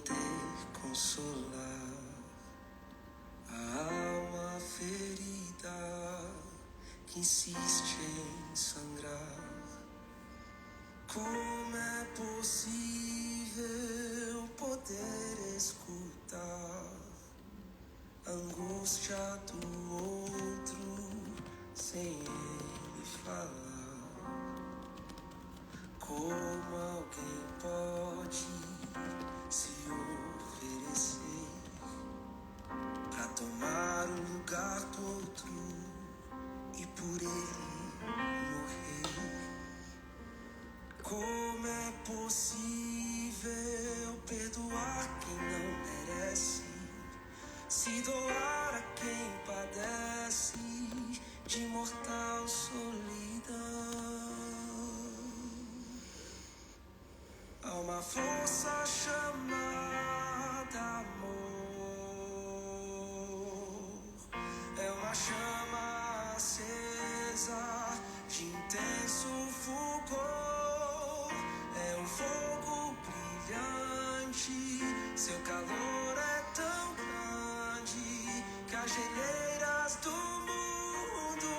poder consolar a alma ferida que insiste em sangrar. Como é possível poder escutar a angústia do outro sem ele falar? Como alguém pode se oferecer pra tomar o lugar do outro e por ele morrer? Como é possível perdoar quem não merece, se doar a quem padece de mortal solidão? Há uma força chamada amor, é uma chama acesa de intenso fulgor, é um fogo brilhante, seu calor é tão grande que as geleiras do mundo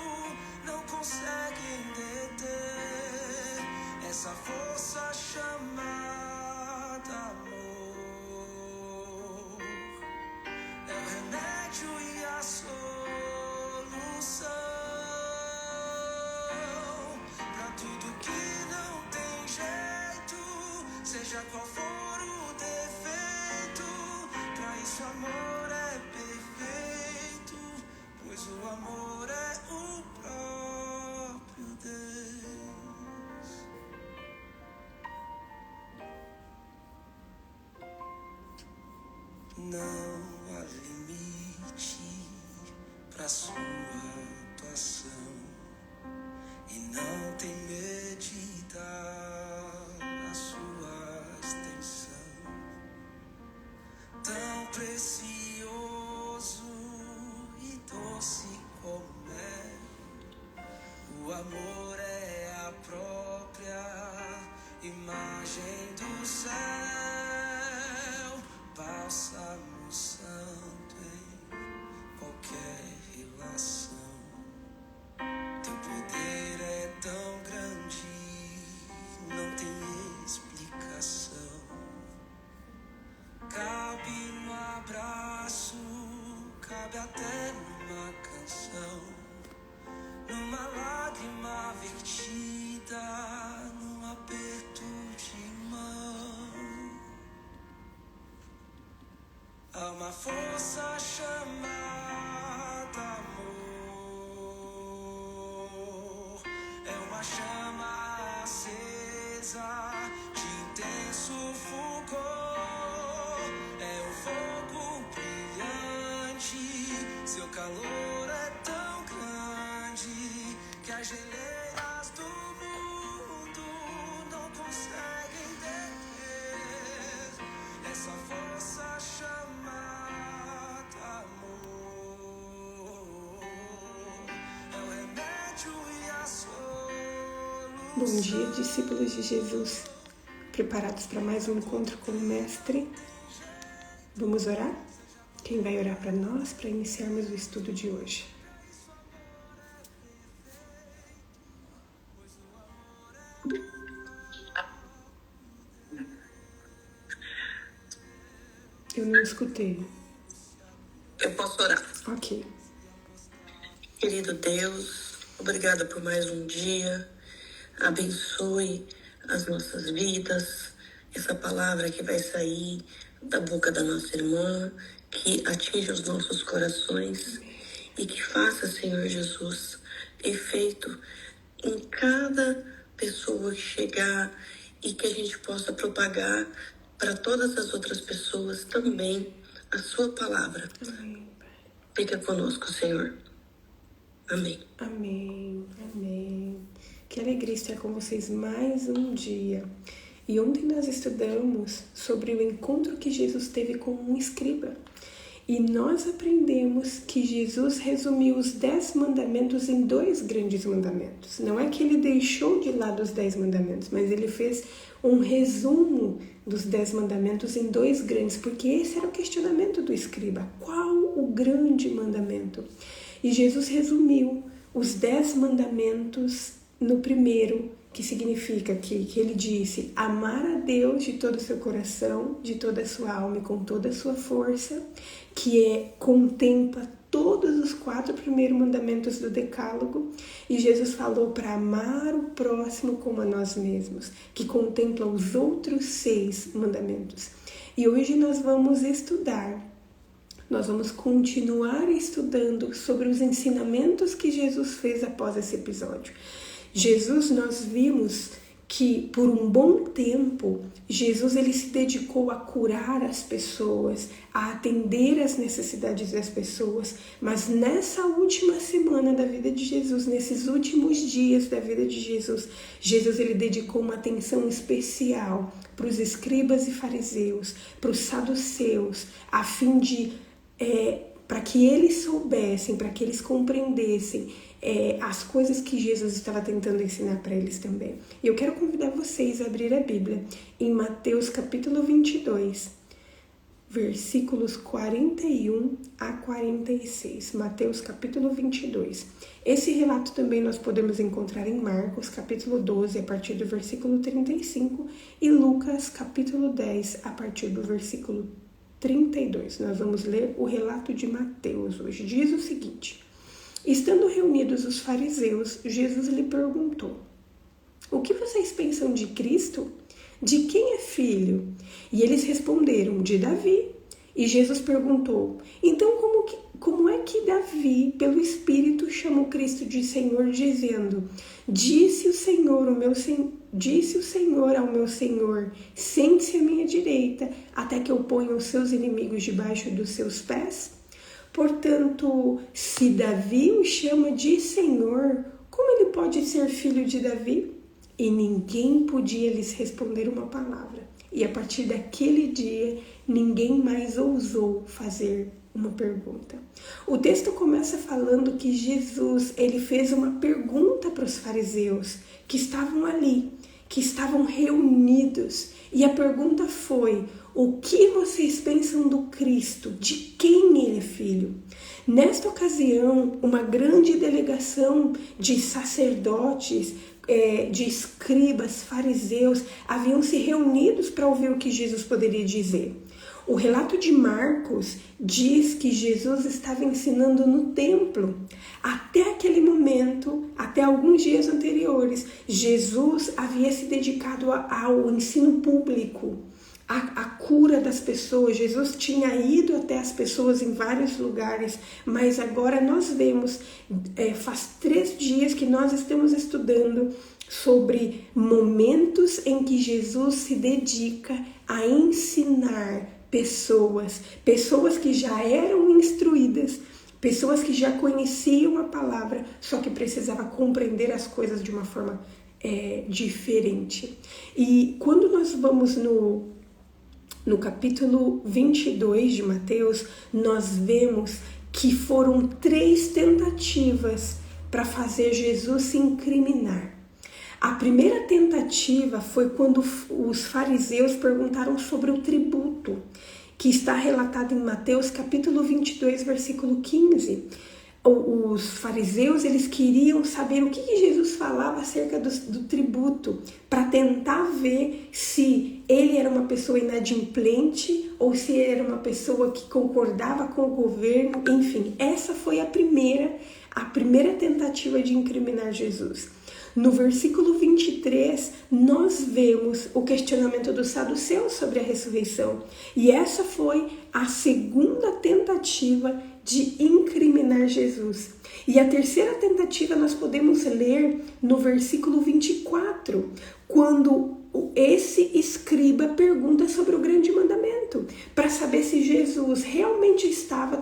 não conseguem deter essa força chamada amor. É o remédio e a solução pra tudo que não tem jeito, seja qual for o defeito. Pra isso o amor é perfeito, pois o amor é o próprio Deus. Não há limite pra sua atuação e não tem medida a sua extensão. Tão precioso e doce como é, o amor é a própria imagem do céu, bálsamo santo em qualquer relação. Teu poder é tão grande, não tem explicação. Cabe no abraço, cabe até numa canção, numa lágrima vertida, num aperto de mão. Há uma força chamada amor, é uma chama acesa de intenso fulgor, é um fogo brilhante, seu calor é tão grande que as geleiras do mundo não conseguem deter essa força chamada amor. É o remédio e a solução. Bom dia, discípulos de Jesus, preparados para mais um encontro com o Mestre? Vamos orar? Quem vai orar para nós para iniciarmos o estudo de hoje? Eu não escutei. Eu posso orar. Ok. Querido Deus, obrigada por mais um dia. Abençoe as nossas vidas. Essa palavra que vai sair da boca da nossa irmã, que atinja os nossos corações e que faça, Senhor Jesus, efeito em cada pessoa que chegar e que a gente possa propagar para todas as outras pessoas também a sua palavra. Amém. Fica conosco, Senhor. Amém. Amém. Amém. Que alegria estar com vocês mais um dia. E ontem nós estudamos sobre o encontro que Jesus teve com um escriba. E nós aprendemos que Jesus resumiu os 10 mandamentos em 2 grandes mandamentos. Não é que ele deixou de lado os 10 mandamentos, mas ele fez um resumo dos 10 mandamentos em 2 grandes, porque esse era o questionamento do escriba. Qual o grande mandamento? E Jesus resumiu os 10 mandamentos no primeiro, que significa que ele disse amar a Deus de todo o seu coração, de toda a sua alma e com toda a sua força, que contempla todos os 4 primeiros mandamentos do Decálogo, e Jesus falou para amar o próximo como a nós mesmos, que contempla os outros 6 mandamentos. E hoje nós vamos continuar estudando sobre os ensinamentos que Jesus fez após esse episódio. Jesus, nós vimos que por um bom tempo, Jesus ele se dedicou a curar as pessoas, a atender as necessidades das pessoas, mas nessa última semana da vida de Jesus, nesses últimos dias da vida de Jesus, Jesus ele dedicou uma atenção especial para os escribas e fariseus, para os saduceus, a fim de para que eles soubessem, para que eles compreendessem as coisas que Jesus estava tentando ensinar para eles também. E eu quero convidar vocês a abrir a Bíblia em Mateus capítulo 22, versículos 41 a 46. Mateus capítulo 22. Esse relato também nós podemos encontrar em Marcos capítulo 12, a partir do versículo 35, e Lucas capítulo 10, a partir do versículo 32. Nós vamos ler o relato de Mateus hoje. Diz o seguinte: estando reunidos os fariseus, Jesus lhe perguntou: o que vocês pensam de Cristo? De quem é filho? E eles responderam: de Davi. E Jesus perguntou: então como é que Davi, pelo Espírito, chamou Cristo de Senhor, dizendo: disse o Senhor ao meu Senhor, sente-se à minha direita, até que eu ponha os seus inimigos debaixo dos seus pés? Portanto, se Davi o chama de Senhor, como ele pode ser filho de Davi? E ninguém podia lhes responder uma palavra. E a partir daquele dia, ninguém mais ousou fazer uma pergunta. O texto começa falando que Jesus ele fez uma pergunta para os fariseus que estavam ali, que estavam reunidos. E a pergunta foi: o que vocês pensam do Cristo? De quem ele é filho? Nesta ocasião, uma grande delegação de sacerdotes, de escribas, fariseus, haviam se reunidos para ouvir o que Jesus poderia dizer. O relato de Marcos diz que Jesus estava ensinando no templo. Até aquele momento, até alguns dias anteriores, Jesus havia se dedicado ao ensino público, à cura das pessoas. Jesus tinha ido até as pessoas em vários lugares, mas agora nós vemos, faz 3 dias que nós estamos estudando sobre momentos em que Jesus se dedica a ensinar pessoas que já eram instruídas, pessoas que já conheciam a palavra, só que precisava compreender as coisas de uma forma diferente. E quando nós vamos no capítulo 22 de Mateus, nós vemos que foram 3 tentativas para fazer Jesus se incriminar. A primeira tentativa foi quando os fariseus perguntaram sobre o tributo, que está relatado em Mateus capítulo 22, versículo 15. Os fariseus eles queriam saber o que Jesus falava acerca do tributo, para tentar ver se ele era uma pessoa inadimplente ou se ele era uma pessoa que concordava com o governo. Enfim, essa foi a primeira tentativa de incriminar Jesus. No versículo 23, nós vemos o questionamento dos saduceus sobre a ressurreição. E essa foi a segunda tentativa de incriminar Jesus. E a terceira tentativa nós podemos ler no versículo 24, quando esse escriba pergunta sobre o grande mandamento, para saber se Jesus realmente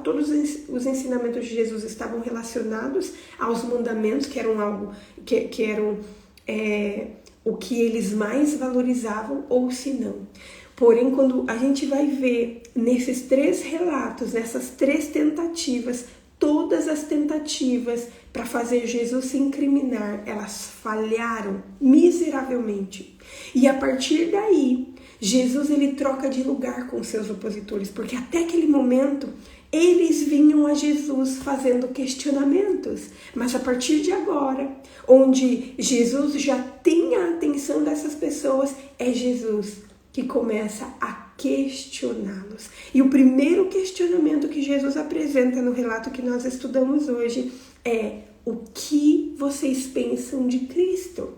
todos os ensinamentos de Jesus estavam relacionados aos mandamentos, que eram algo que eram o que eles mais valorizavam, ou se não. Porém, quando a gente vai ver nesses 3 relatos, nessas 3 tentativas, todas as tentativas para fazer Jesus se incriminar, elas falharam miseravelmente. E a partir daí, Jesus ele troca de lugar com seus opositores, porque até aquele momento eles vinham a Jesus fazendo questionamentos, mas a partir de agora, onde Jesus já tem a atenção dessas pessoas, é Jesus que começa a questioná-los. E o primeiro questionamento que Jesus apresenta no relato que nós estudamos hoje é: o que vocês pensam de Cristo?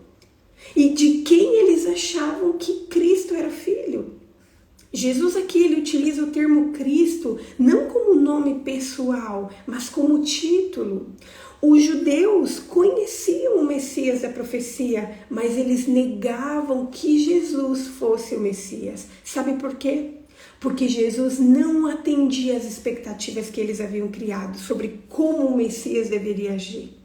E de quem eles achavam que Cristo era filho? Jesus aqui ele utiliza o termo Cristo não como nome pessoal, mas como título. Os judeus conheciam o Messias da profecia, mas eles negavam que Jesus fosse o Messias. Sabe por quê? Porque Jesus não atendia às expectativas que eles haviam criado sobre como o Messias deveria agir.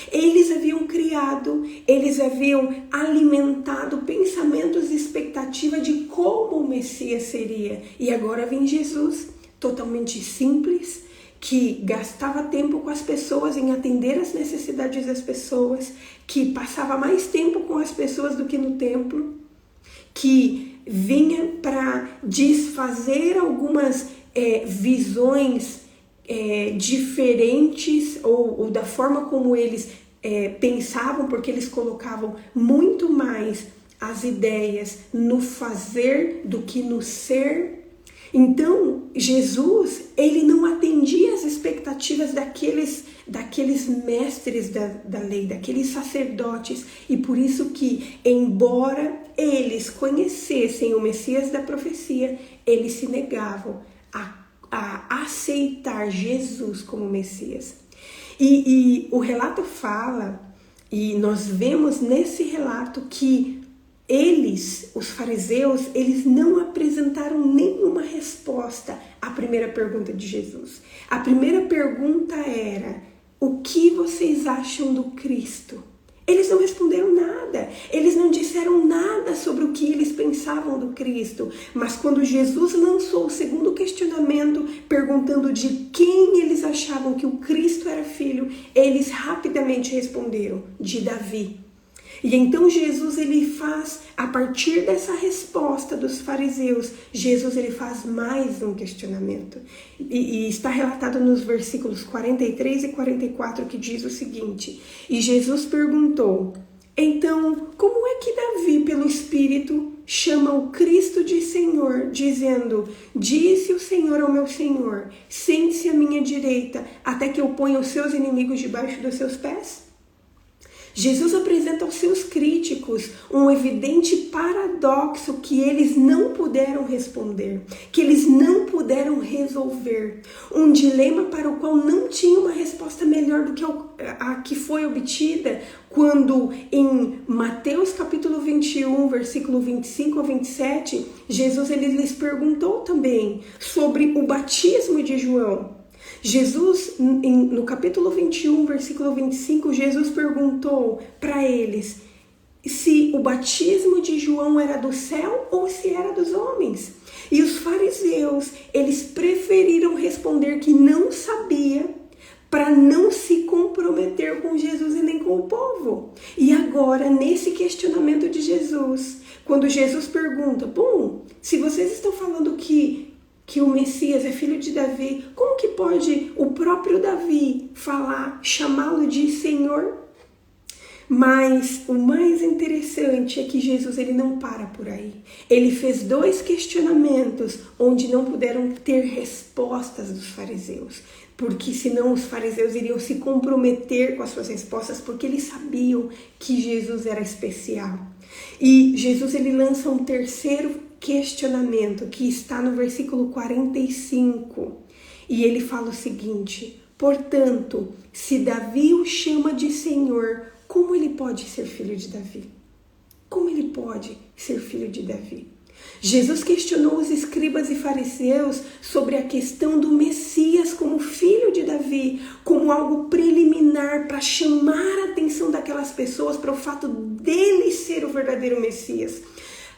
Eles haviam criado, eles haviam alimentado pensamentos e expectativa de como o Messias seria. E agora vem Jesus, totalmente simples, que gastava tempo com as pessoas, em atender as necessidades das pessoas, que passava mais tempo com as pessoas do que no templo, que vinha para desfazer algumas visões diferentes ou da forma como eles pensavam, porque eles colocavam muito mais as ideias no fazer do que no ser. Então, Jesus, ele não atendia às expectativas daqueles mestres da lei, daqueles sacerdotes. E por isso que, embora eles conhecessem o Messias da profecia, eles se negavam a aceitar Jesus como Messias. E o relato fala, e nós vemos nesse relato que eles, os fariseus, eles não apresentaram nenhuma resposta à primeira pergunta de Jesus. A primeira pergunta era: o que vocês acham do Cristo? Eles não responderam nada, eles não disseram nada sobre o que eles pensavam do Cristo. Mas quando Jesus lançou o segundo questionamento, perguntando de quem eles achavam que o Cristo era filho, eles rapidamente responderam: de Davi. E então Jesus ele faz, a partir dessa resposta dos fariseus, Jesus ele faz mais um questionamento. E está relatado nos versículos 43 e 44 que diz o seguinte: e Jesus perguntou: então, como é que Davi, pelo Espírito, chama o Cristo de Senhor, dizendo: disse o Senhor ao meu Senhor, sente-se à minha direita, até que eu ponha os seus inimigos debaixo dos seus pés? Jesus apresenta aos seus críticos um evidente paradoxo que eles não puderam responder, que eles não puderam resolver. Um dilema para o qual não tinha uma resposta melhor do que a que foi obtida quando em Mateus capítulo 21, versículo 25 a 27, Jesus ele lhes perguntou também sobre o batismo de João. Jesus, no capítulo 21, versículo 25, Jesus perguntou para eles se o batismo de João era do céu ou se era dos homens. E os fariseus, eles preferiram responder que não sabia, para não se comprometer com Jesus e nem com o povo. E agora, nesse questionamento de Jesus, quando Jesus pergunta: bom, se vocês estão falando que o Messias é filho de Davi, como que pode o próprio Davi chamá-lo de Senhor? Mas o mais interessante é que Jesus ele não para por aí. Ele fez 2 questionamentos onde não puderam ter respostas dos fariseus, porque senão os fariseus iriam se comprometer com as suas respostas, porque eles sabiam que Jesus era especial. E Jesus ele lança um terceiro questionamento que está no versículo 45, e ele fala o seguinte: portanto, se Davi o chama de Senhor, como ele pode ser filho de Davi? Como ele pode ser filho de Davi? Jesus questionou os escribas e fariseus sobre a questão do Messias como filho de Davi, como algo preliminar para chamar a atenção daquelas pessoas para o fato dele ser o verdadeiro Messias.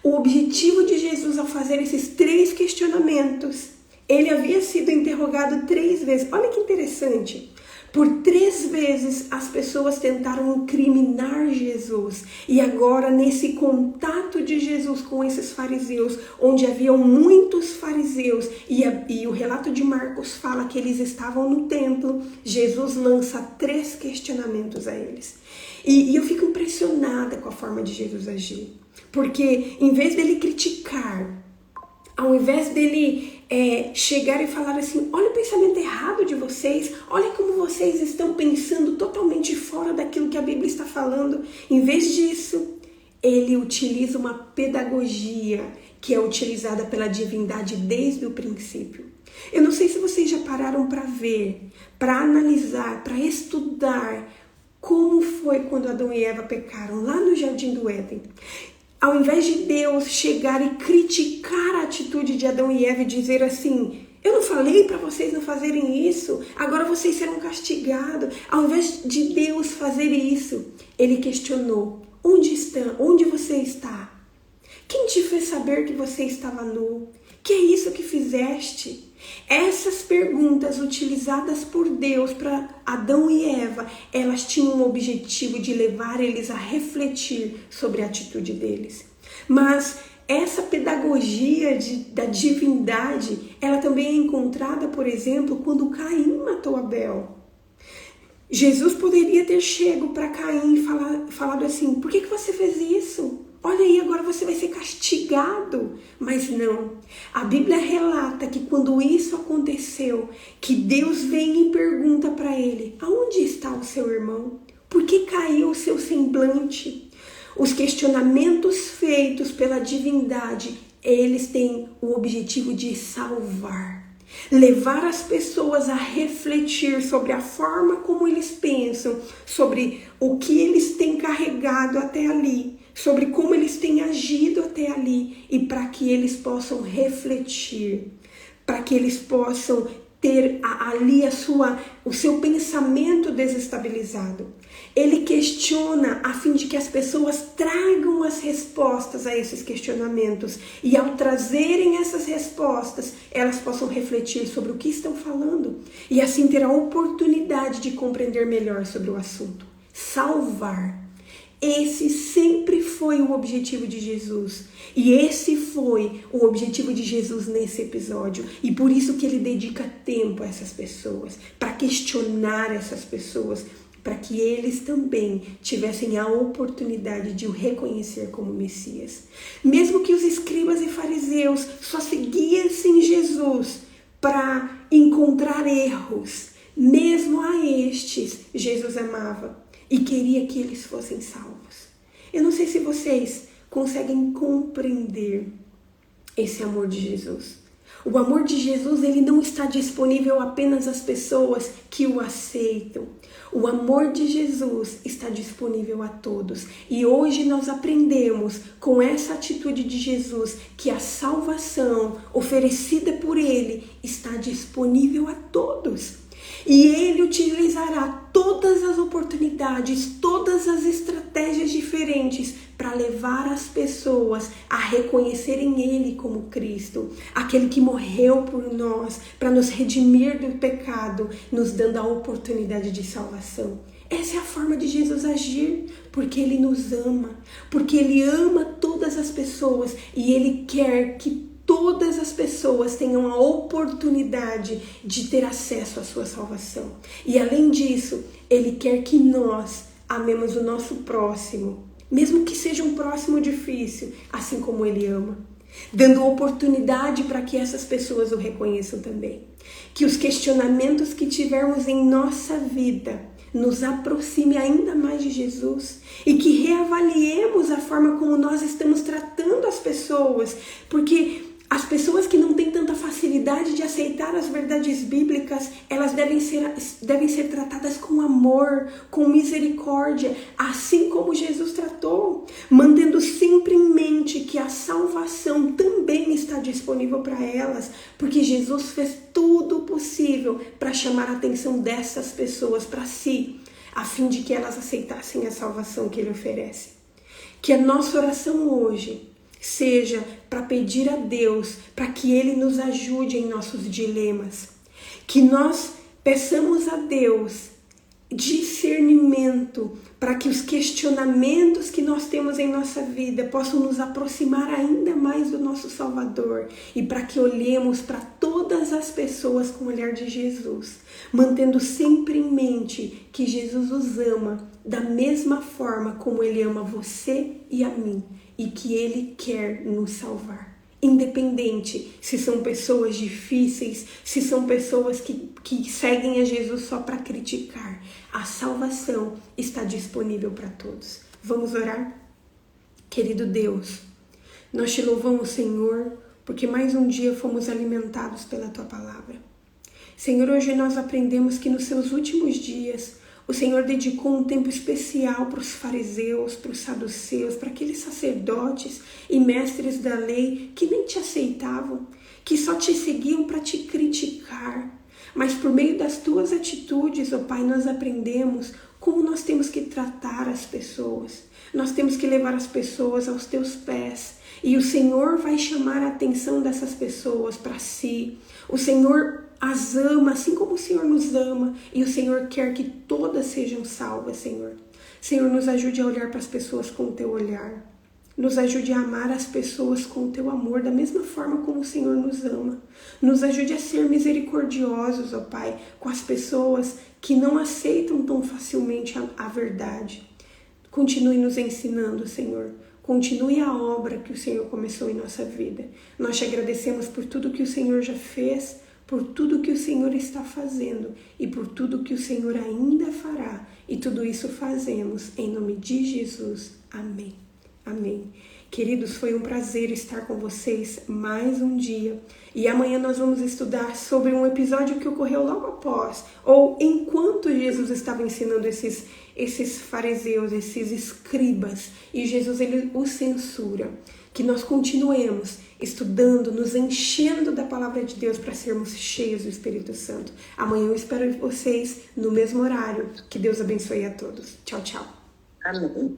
O objetivo de Jesus ao fazer esses 3 questionamentos, ele havia sido interrogado 3 vezes. Olha que interessante. Por 3 vezes as pessoas tentaram incriminar Jesus. E agora, nesse contato de Jesus com esses fariseus, onde haviam muitos fariseus, e o relato de Marcos fala que eles estavam no templo, Jesus lança 3 questionamentos a eles. E eu fico impressionada com a forma de Jesus agir. Porque em vez dele criticar, ao invés dele chegar e falar assim, olha o pensamento errado de vocês, olha como vocês estão pensando totalmente fora daquilo que a Bíblia está falando. Em vez disso, ele utiliza uma pedagogia que é utilizada pela divindade desde o princípio. Eu não sei se vocês já pararam para ver, para analisar, para estudar como foi quando Adão e Eva pecaram lá no Jardim do Éden. Ao invés de Deus chegar e criticar a atitude de Adão e Eva e dizer assim, eu não falei para vocês não fazerem isso, agora vocês serão castigados. Ao invés de Deus fazer isso, ele questionou, onde você está? Quem te fez saber que você estava nu? Que é isso que fizeste? Essas perguntas utilizadas por Deus para Adão e Eva, elas tinham o objetivo de levar eles a refletir sobre a atitude deles. Mas essa pedagogia da divindade, ela também é encontrada, por exemplo, quando Caim matou Abel. Jesus poderia ter chego para Caim e falado assim, por que você fez isso? Olha aí, agora você vai ser castigado. Mas não. A Bíblia relata que quando isso aconteceu, que Deus vem e pergunta para ele, aonde está o seu irmão? Por que caiu o seu semblante? Os questionamentos feitos pela divindade, eles têm o objetivo de salvar. Levar as pessoas a refletir sobre a forma como eles pensam, sobre o que eles têm carregado até ali, sobre como eles têm agido até ali e para que eles possam refletir, para que eles possam ter ali o seu pensamento desestabilizado. Ele questiona a fim de que as pessoas tragam as respostas a esses questionamentos e ao trazerem essas respostas, elas possam refletir sobre o que estão falando e assim ter a oportunidade de compreender melhor sobre o assunto. Salvar. Esse sempre foi o objetivo de Jesus. E esse foi o objetivo de Jesus nesse episódio. E por isso que ele dedica tempo a essas pessoas, para questionar essas pessoas, para que eles também tivessem a oportunidade de o reconhecer como Messias. Mesmo que os escribas e fariseus só seguissem Jesus para encontrar erros, mesmo a estes, Jesus amava e queria que eles fossem salvos. Eu não sei se vocês conseguem compreender esse amor de Jesus. O amor de Jesus, ele não está disponível apenas às pessoas que o aceitam. O amor de Jesus está disponível a todos. E hoje nós aprendemos com essa atitude de Jesus que a salvação oferecida por ele está disponível a todos. E ele utilizará todas as oportunidades, todas as estratégias diferentes para levar as pessoas a reconhecerem ele como Cristo, aquele que morreu por nós, para nos redimir do pecado, nos dando a oportunidade de salvação. Essa é a forma de Jesus agir, porque ele nos ama, porque ele ama todas as pessoas e ele quer que todas as pessoas tenham a oportunidade de ter acesso à sua salvação. E além disso, ele quer que nós amemos o nosso próximo, mesmo que seja um próximo difícil, assim como ele ama, dando oportunidade para que essas pessoas o reconheçam também. Que os questionamentos que tivermos em nossa vida nos aproxime ainda mais de Jesus e que reavaliemos a forma como nós estamos tratando as pessoas, porque as pessoas que não têm tanta facilidade de aceitar as verdades bíblicas, elas devem ser tratadas com amor, com misericórdia, assim como Jesus tratou, mantendo sempre em mente que a salvação também está disponível para elas, porque Jesus fez tudo possível para chamar a atenção dessas pessoas para si, a fim de que elas aceitassem a salvação que ele oferece. Que a nossa oração hoje seja para pedir a Deus para que ele nos ajude em nossos dilemas. Que nós peçamos a Deus discernimento para que os questionamentos que nós temos em nossa vida possam nos aproximar ainda mais do nosso Salvador e para que olhemos para todas as pessoas com o olhar de Jesus, mantendo sempre em mente que Jesus os ama da mesma forma como Ele ama você e a mim e que Ele quer nos salvar. Independente se são pessoas difíceis, se são pessoas que seguem a Jesus só para criticar. A salvação está disponível para todos. Vamos orar? Querido Deus, nós te louvamos, Senhor, porque mais um dia fomos alimentados pela Tua palavra. Senhor, hoje nós aprendemos que nos seus últimos dias o Senhor dedicou um tempo especial para os fariseus, para os saduceus, para aqueles sacerdotes e mestres da lei que nem te aceitavam, que só te seguiam para te criticar. Mas por meio das tuas atitudes, ó Pai, nós aprendemos como nós temos que tratar as pessoas. Nós temos que levar as pessoas aos teus pés. E o Senhor vai chamar a atenção dessas pessoas para si. O Senhor as ama, assim como o Senhor nos ama, e o Senhor quer que todas sejam salvas, Senhor. Senhor, nos ajude a olhar para as pessoas com o teu olhar. Nos ajude a amar as pessoas com o teu amor, da mesma forma como o Senhor nos ama. Nos ajude a ser misericordiosos, ó Pai, com as pessoas que não aceitam tão facilmente a verdade. Continue nos ensinando, Senhor. Continue a obra que o Senhor começou em nossa vida. Nós te agradecemos por tudo que o Senhor já fez, por tudo que o Senhor está fazendo e por tudo que o Senhor ainda fará. E tudo isso fazemos em nome de Jesus. Amém. Amém. Queridos, foi um prazer estar com vocês mais um dia. E amanhã nós vamos estudar sobre um episódio que ocorreu logo após, ou enquanto Jesus estava ensinando esses fariseus, esses escribas, e Jesus ele os censura. Que nós continuemos estudando, nos enchendo da palavra de Deus para sermos cheios do Espírito Santo. Amanhã eu espero vocês no mesmo horário. Que Deus abençoe a todos. Tchau, tchau. Amém.